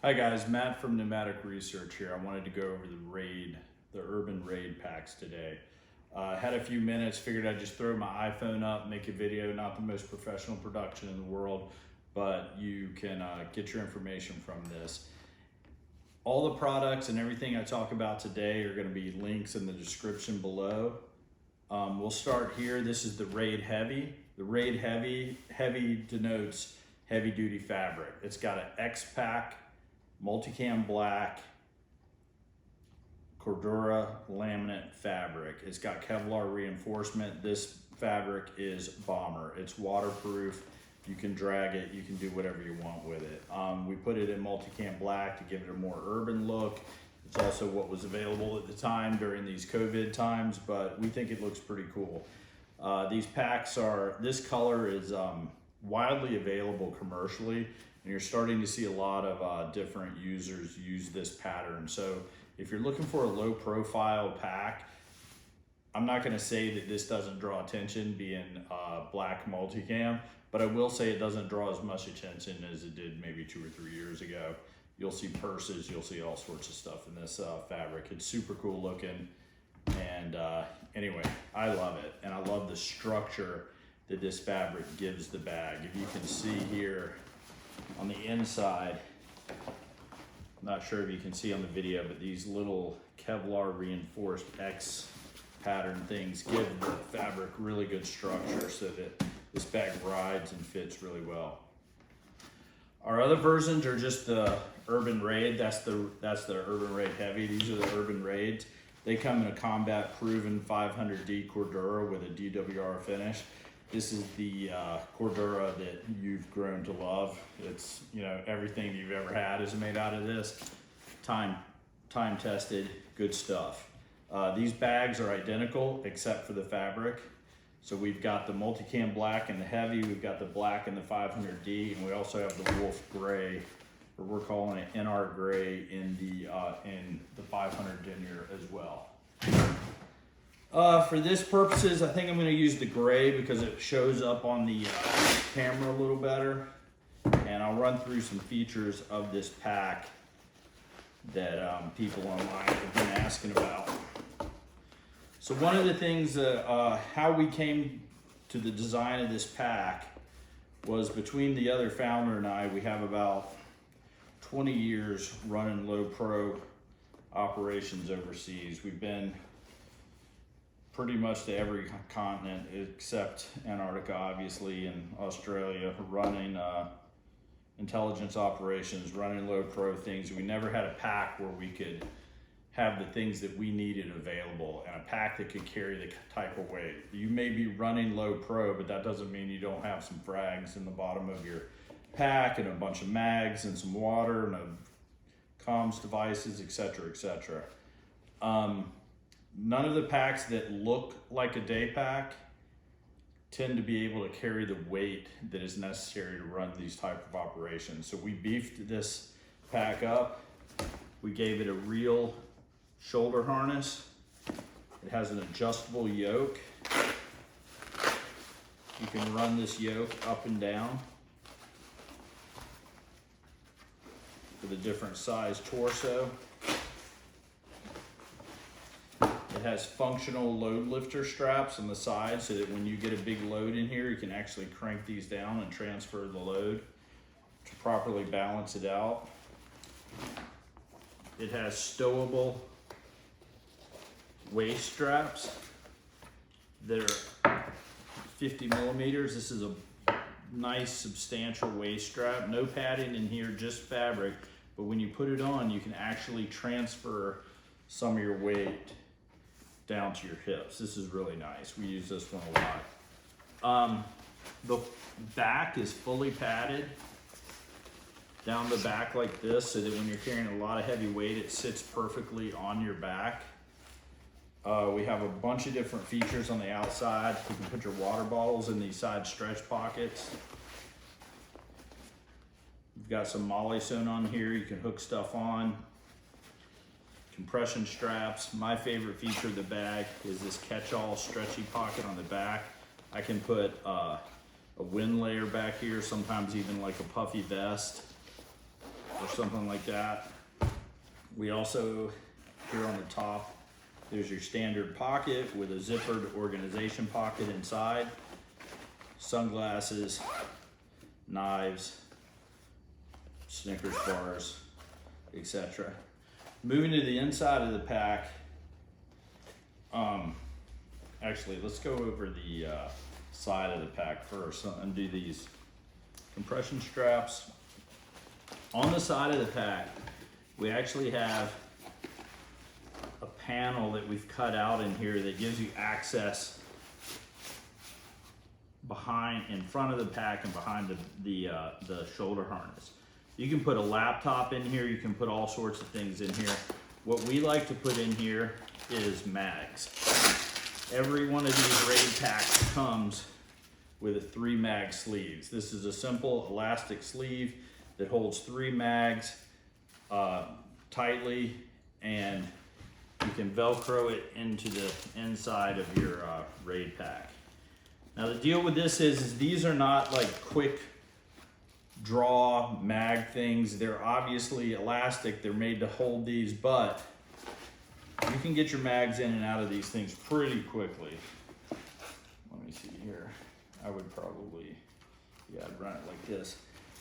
Hi guys, Matt from Pneumatic Research here. I wanted to go over the Urban Raid packs today. Had a few minutes, figured I'd just throw my iPhone up, make a video, not the most professional production in the world, but you can get your information from this. All the products and everything I talk about today are gonna be links in the description below. We'll start here. This is the Raid Heavy. The Raid Heavy denotes heavy duty fabric. It's got an X-Pack, multicam black, Cordura laminate fabric. It's got Kevlar reinforcement. This fabric is bomber. It's waterproof. You can drag it. You can do whatever you want with it. We put it in multicam black to give it a more urban look. It's also what was available at the time during these COVID times, but we think it looks pretty cool. These packs this color is widely available commercially, and you're starting to see a lot of different users use this pattern. So if you're looking for a low profile pack, I'm not gonna say that this doesn't draw attention being black multicam, but I will say it doesn't draw as much attention as it did maybe 2 or 3 years ago. You'll see purses, you'll see all sorts of stuff in this fabric. It's super cool looking, and anyway, I love it, and I love the structure that this fabric gives the bag. If you can see here on the inside, I'm not sure if you can see on the video, but these little Kevlar reinforced X pattern things give the fabric really good structure so that this bag rides and fits really well. Our other versions are just the Urban Raid. That's the Urban Raid Heavy. These are the Urban Raids. They come in a combat proven 500D Cordura with a DWR finish. This is the Cordura that you've grown to love. It's, you know, everything you've ever had is made out of this. Time tested, good stuff. These bags are identical except for the fabric. So we've got the multicam black and the heavy, we've got the black and the 500D, and we also have the wolf gray, or we're calling it NR gray in the 500 denier as well. For this purposes, I think I'm gonna use the gray because it shows up on the camera a little better. And I'll run through some features of this pack that people online have been asking about. So one of the things, how we came to the design of this pack was between the other founder and I, we have about 20 years running low pro operations overseas. We've been pretty much to every continent except Antarctica, obviously, and Australia, running intelligence operations, running low pro things. We never had a pack where we could have the things that we needed available, and a pack that could carry the type of weight. You may be running low pro, but that doesn't mean you don't have some frags in the bottom of your pack and a bunch of mags and some water and comms devices, etc., etc. None of the packs that look like a day pack tend to be able to carry the weight that is necessary to run these type of operations. So we beefed this pack up. We gave it a real shoulder harness. It has an adjustable yoke. You can run this yoke up and down with a different size torso. It has functional load lifter straps on the side so that when you get a big load in here, you can actually crank these down and transfer the load to properly balance it out. It has stowable waist straps that are 50 millimeters. This is a nice substantial waist strap. No padding in here, just fabric. But when you put it on, you can actually transfer some of your weight down to your hips. This is really nice. We use this one a lot. The back is fully padded down the back like this so that when you're carrying a lot of heavy weight, it sits perfectly on your back. We have a bunch of different features on the outside. You can put your water bottles in these side stretch pockets. You've got some molly sewn on here. You can hook stuff on. Compression straps. My favorite feature of the bag is this catch-all stretchy pocket on the back. I can put a wind layer back here, sometimes even like a puffy vest or something like that. We also, here on the top, there's your standard pocket with a zippered organization pocket inside, sunglasses, knives, Snickers bars, etc. Moving to the inside of the pack, actually, let's go over the side of the pack first. Undo these compression straps. On the side of the pack, we actually have a panel that we've cut out in here that gives you access in front of the pack and behind the shoulder harness. You can put a laptop in here, you can put all sorts of things in here. What we like to put in here is mags. Every one of these raid packs comes with a 3 mag sleeves. This is a simple elastic sleeve that holds 3 mags tightly, and you can Velcro it into the inside of your raid pack. Now the deal with this is these are not like quick draw mag things. They're obviously elastic, they're made to hold these, but you can get your mags in and out of these things pretty quickly. Let me see here. I would probably, yeah, I'd run it like this.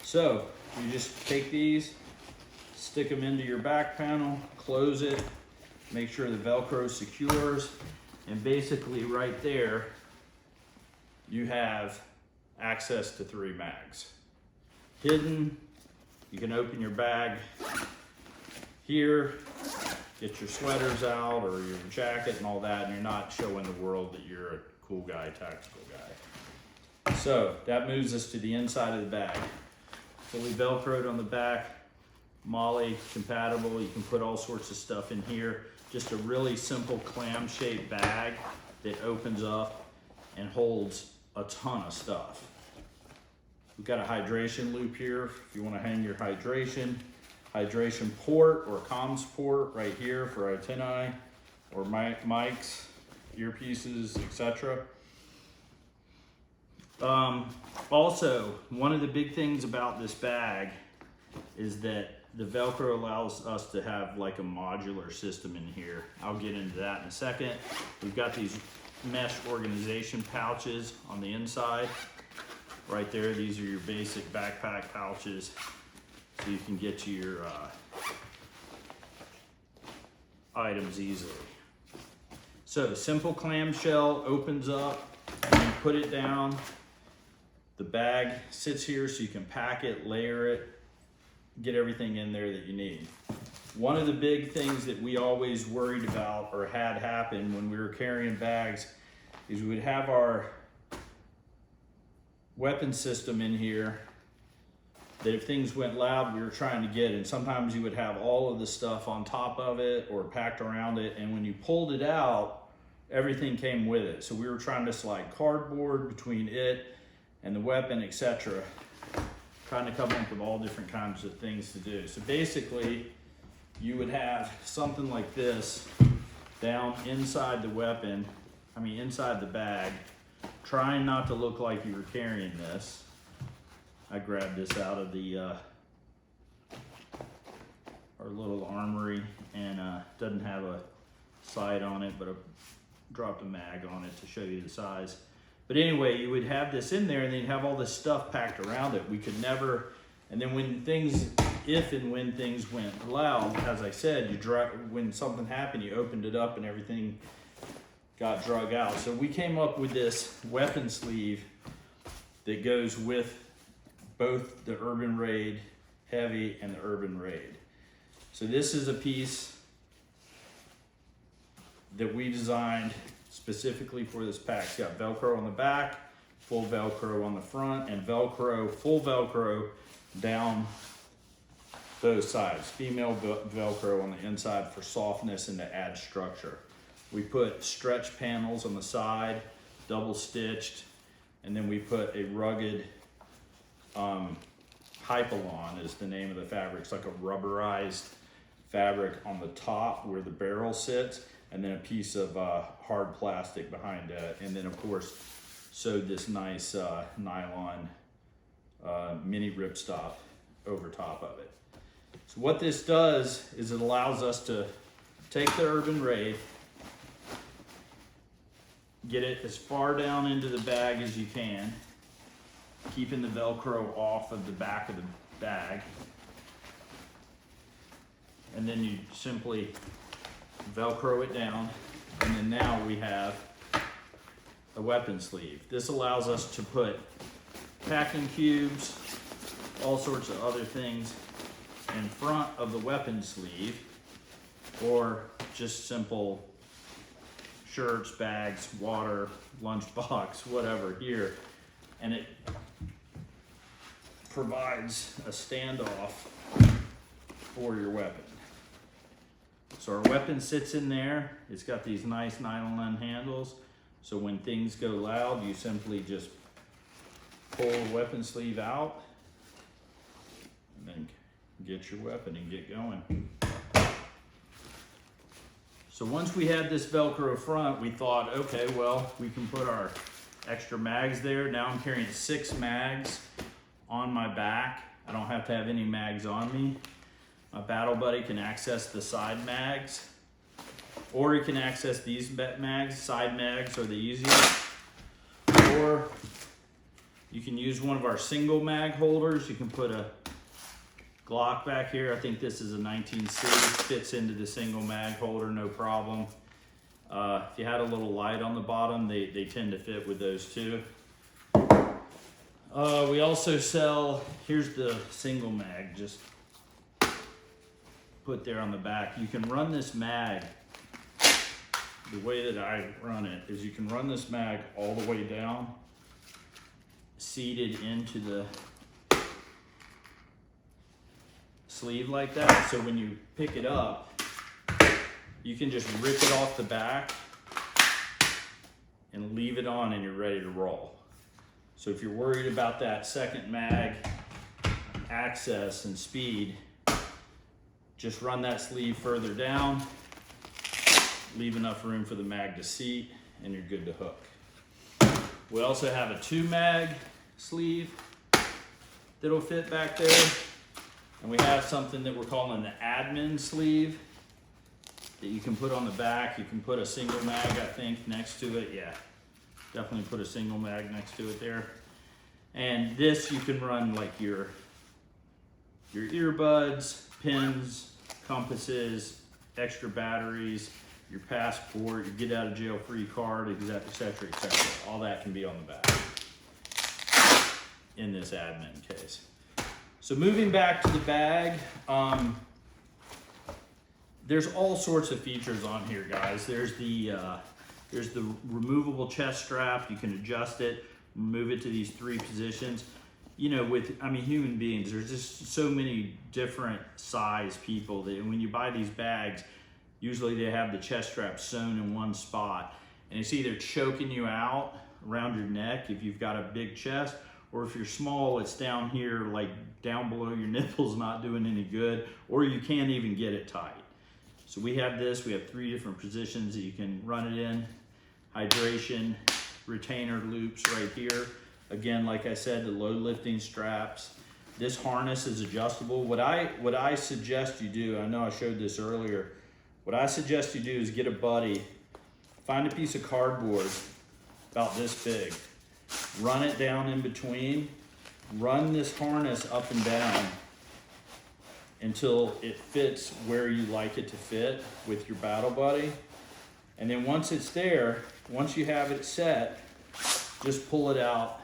So you just take these, stick them into your back panel, close it, make sure the Velcro secures, and basically right there, you have access to 3 mags. Hidden, you can open your bag here, get your sweaters out or your jacket and all that, and you're not showing the world that you're a cool guy, tactical guy. So that moves us to the inside of the bag. Fully Velcroed on the back, Molly compatible. You can put all sorts of stuff in here. Just a really simple clam-shaped bag that opens up and holds a ton of stuff. We've got a hydration loop here if you want to hang your hydration port or comms port right here for antennae or mics, earpieces, etc. Also, one of the big things about this bag is that the Velcro allows us to have like a modular system in here. I'll get into that in a second. We've got these mesh organization pouches on the inside. Right there, these are your basic backpack pouches, so you can get to your items easily. So simple clamshell opens up, and you put it down. The bag sits here so you can pack it, layer it, get everything in there that you need. One of the big things that we always worried about or had happen when we were carrying bags is we would have our weapon system in here that if things went loud, we were trying to get, and sometimes you would have all of the stuff on top of it or packed around it, and when you pulled it out, everything came with it. So we were trying to slide cardboard between it and the weapon, etc. Trying to come up with all different kinds of things to do. So basically, you would have something like this down inside the weapon, inside the bag, trying not to look like you were carrying this. I grabbed this out of the our little armory, and doesn't have a sight on it, but I dropped a mag on it to show you the size. But anyway, you would have this in there, and then you'd have all this stuff packed around it. We could never, and then if and when things went loud, as I said, when something happened, you opened it up and everything got drug out. So we came up with this weapon sleeve that goes with both the Urban Raid Heavy and the Urban Raid. So this is a piece that we designed specifically for this pack. It's got Velcro on the back, full Velcro on the front, and full Velcro down both sides. Female Velcro on the inside for softness and to add structure. We put stretch panels on the side, double stitched, and then we put a rugged Hypalon is the name of the fabric. It's like a rubberized fabric on the top where the barrel sits, and then a piece of hard plastic behind it, and then of course sewed this nice nylon mini ripstop over top of it. So what this does is it allows us to take the Urban Raid, get it as far down into the bag as you can, keeping the Velcro off of the back of the bag. And then you simply Velcro it down, and then now we have a weapon sleeve. This allows us to put packing cubes, all sorts of other things in front of the weapon sleeve, or just simple shirts, bags, water, lunchbox, whatever here. And it provides a standoff for your weapon. So our weapon sits in there. It's got these nice nylon handles. So when things go loud, you simply just pull the weapon sleeve out and then get your weapon and get going. So once we had this Velcro front, we thought, okay, well, we can put our extra mags there. Now I'm carrying 6 mags on my back. I don't have to have any mags on me. My battle buddy can access the side mags, or he can access these mags. Side mags are the easiest. Or you can use one of our single mag holders. You can put a Glock back here. I think this is a 19C. Fits into the single mag holder, no problem. If you had a little light on the bottom, they tend to fit with those too. We also sell, here's the single mag, just put there on the back. You can run this mag, the way that I run it is you can run this mag all the way down, seated into the sleeve like that. So when you pick it up, you can just rip it off the back and leave it on and you're ready to roll. So if you're worried about that second mag access and speed, just run that sleeve further down, leave enough room for the mag to seat, and you're good to hook. We also have a 2 mag sleeve that'll fit back there. And we have something that we're calling the admin sleeve that you can put on the back. You can put a single mag, I think, next to it. Yeah, definitely put a single mag next to it there. And this you can run like your earbuds, pins, compasses, extra batteries, your passport, your get out of jail free card, et cetera, et cetera. All that can be on the back in this admin case. So moving back to the bag, there's all sorts of features on here, guys. There's the removable chest strap. You can adjust it, move it to these 3 positions. You know, human beings, there's just so many different size people that when you buy these bags, usually they have the chest strap sewn in one spot, and it's either choking you out around your neck if you've got a big chest, or if you're small, it's down here, like down below your nipples, not doing any good, or you can't even get it tight. So we have this, we have 3 different positions that you can run it in. Hydration, retainer loops right here. Again, like I said, the load lifting straps. This harness is adjustable. What I suggest you do, I know I showed this earlier, what I suggest you do is get a buddy, find a piece of cardboard about this big, run it down in between, run this harness up and down until it fits where you like it to fit with your battle buddy. And then once it's there, once you have it set, just pull it out,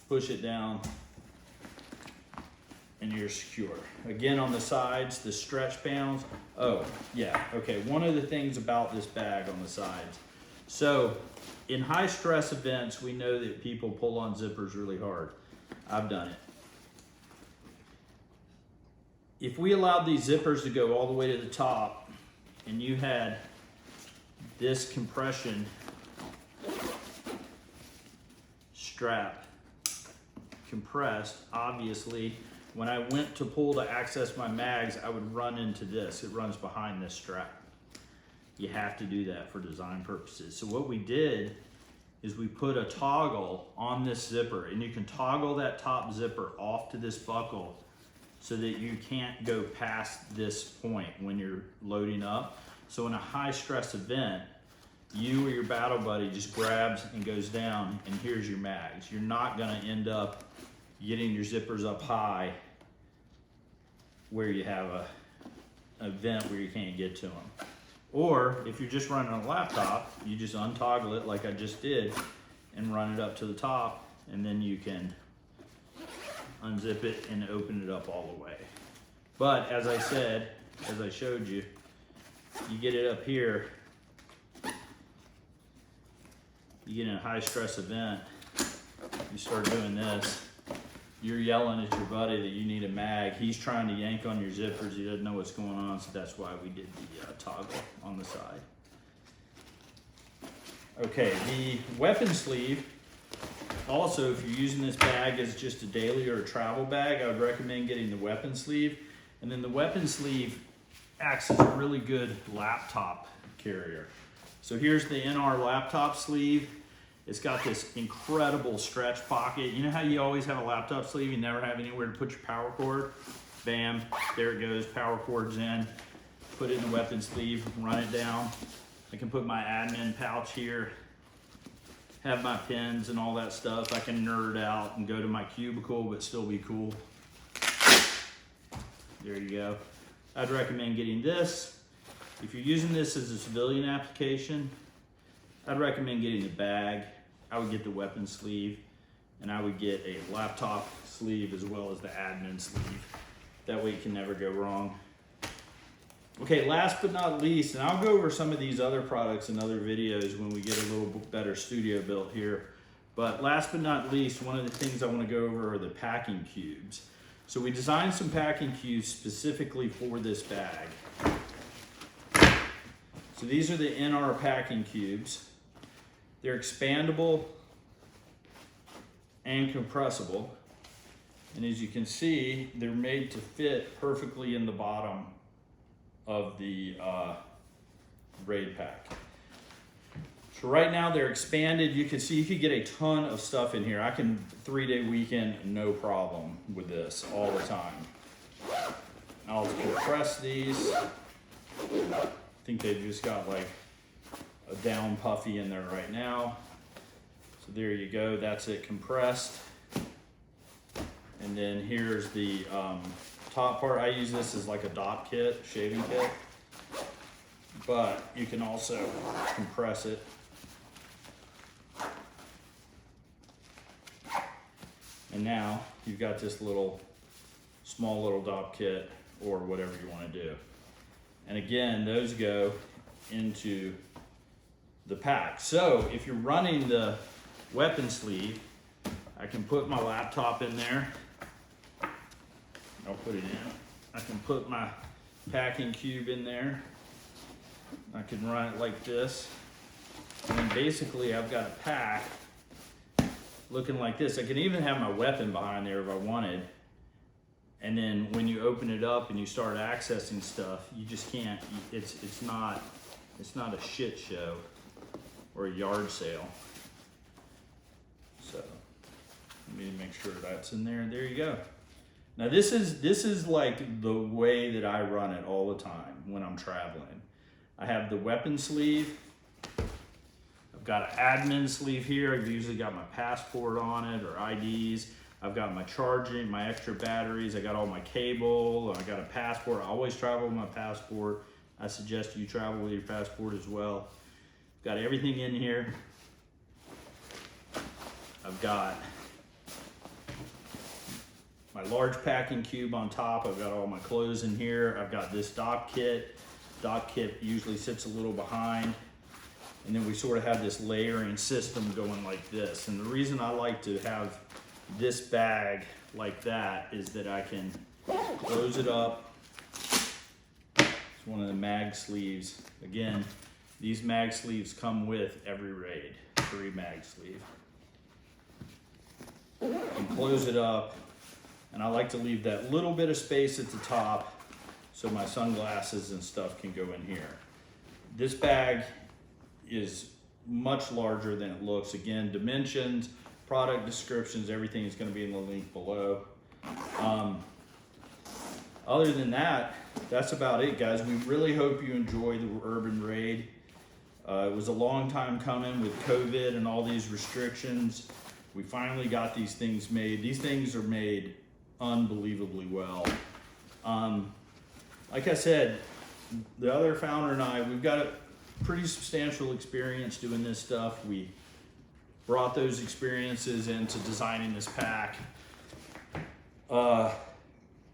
push it down, and you're secure. Again, on the sides, the stretch panels. Oh, yeah, okay, one of the things about this bag on the sides. So, in high stress events, we know that people pull on zippers really hard. I've done it. If we allowed these zippers to go all the way to the top, and you had this compression strap compressed, obviously, when I went to pull to access my mags, I would run into this. It runs behind this strap. You have to do that for design purposes. So what we did is we put a toggle on this zipper, and you can toggle that top zipper off to this buckle so that you can't go past this point when you're loading up. So in a high stress event, you or your battle buddy just grabs and goes down, and here's your mags. You're not gonna end up getting your zippers up high where you have an event where you can't get to them. Or if you're just running on a laptop, you just untoggle it like I just did and run it up to the top, and then you can unzip it and open it up all the way. But as I said, as I showed you, you get it up here, you get in a high stress event, you start doing this, you're yelling at your buddy that you need a mag. He's trying to yank on your zippers. He doesn't know what's going on, so that's why we did the toggle on the side. Okay, the weapon sleeve, also if you're using this bag as just a daily or a travel bag, I would recommend getting the weapon sleeve. And then the weapon sleeve acts as a really good laptop carrier. So here's the NR laptop sleeve. It's got this incredible stretch pocket. You know how you always have a laptop sleeve, you never have anywhere to put your power cord? Bam, there it goes, power cord's in. Put it in the weapon sleeve, run it down. I can put my admin pouch here, have my pens and all that stuff. I can nerd out and go to my cubicle, but still be cool. There you go. I'd recommend getting this. If you're using this as a civilian application, I'd recommend getting the bag. I would get the weapon sleeve, and I would get a laptop sleeve as well as the admin sleeve. That way you can never go wrong. Okay, last but not least, and I'll go over some of these other products in other videos when we get a little better studio built here. But last but not least, one of the things I want to go over are the packing cubes. So we designed some packing cubes specifically for this bag. So these are the NR packing cubes. They're expandable and compressible. And as you can see, they're made to fit perfectly in the bottom of the raid pack. So right now they're expanded. You can see you could get a ton of stuff in here. I can 3-day weekend, no problem with this all the time. I'll compress these. I think they've just got like a down puffy in there right now. So there you go, that's it compressed. And then here's the top part. I use this as like a dot kit, shaving kit. But you can also compress it. And now you've got this small little dop kit or whatever you want to do. And again, those go into the pack. So if you're running the weapon sleeve, I can put my laptop in there. I'll put it in. I can put my packing cube in there. I can run it like this. And then basically I've got a pack looking like this. I can even have my weapon behind there if I wanted. And then when you open it up and you start accessing stuff, you just can't, it's not a shit show or a yard sale. So let me make sure that's in there. There you go. Now this is like the way that I run it all the time when I'm traveling. I have the weapon sleeve. I've got an admin sleeve here. I've usually got my passport on it or IDs. I've got my charging, my extra batteries. I got all my cable. I got a passport. I always travel with my passport. I suggest you travel with your passport as well. Got everything in here. I've got my large packing cube on top. I've got all my clothes in here. I've got this dock kit. Dock kit usually sits a little behind. And then we sort of have this layering system going like this. And the reason I like to have this bag like that is that I can close it up. It's one of the mag sleeves. Again, these mag sleeves come with every raid, free mag sleeve. And close it up. And I like to leave that little bit of space at the top so my sunglasses and stuff can go in here. This bag is much larger than it looks. Again, dimensions, product descriptions, everything is going to be in the link below. other than that, that's about it, guys. We really hope you enjoy the Urban Raid. It was a long time coming with COVID and all these restrictions. We finally got these things made. These things are made unbelievably well. Like I said, the other founder and I, we've got a pretty substantial experience doing this stuff. We brought those experiences into designing this pack.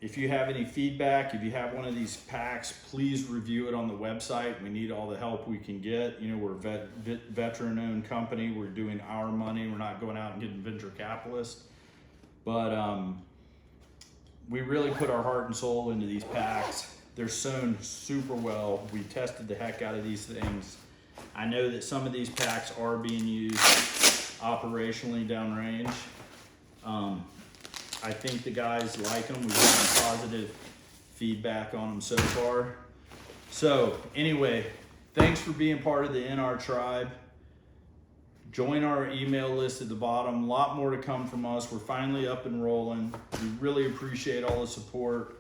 If you have any feedback, if you have one of these packs, please review it on the website. We need all the help we can get. You know, we're a veteran-owned company. We're doing our money. We're not going out and getting venture capitalists. But we really put our heart and soul into these packs. They're sewn super well. We tested the heck out of these things. I know that some of these packs are being used operationally downrange. I think the guys like them. We've gotten positive feedback on them so far. So anyway, thanks for being part of the NR tribe. Join our email list at the bottom. A lot more to come from us. We're finally up and rolling. We really appreciate all the support.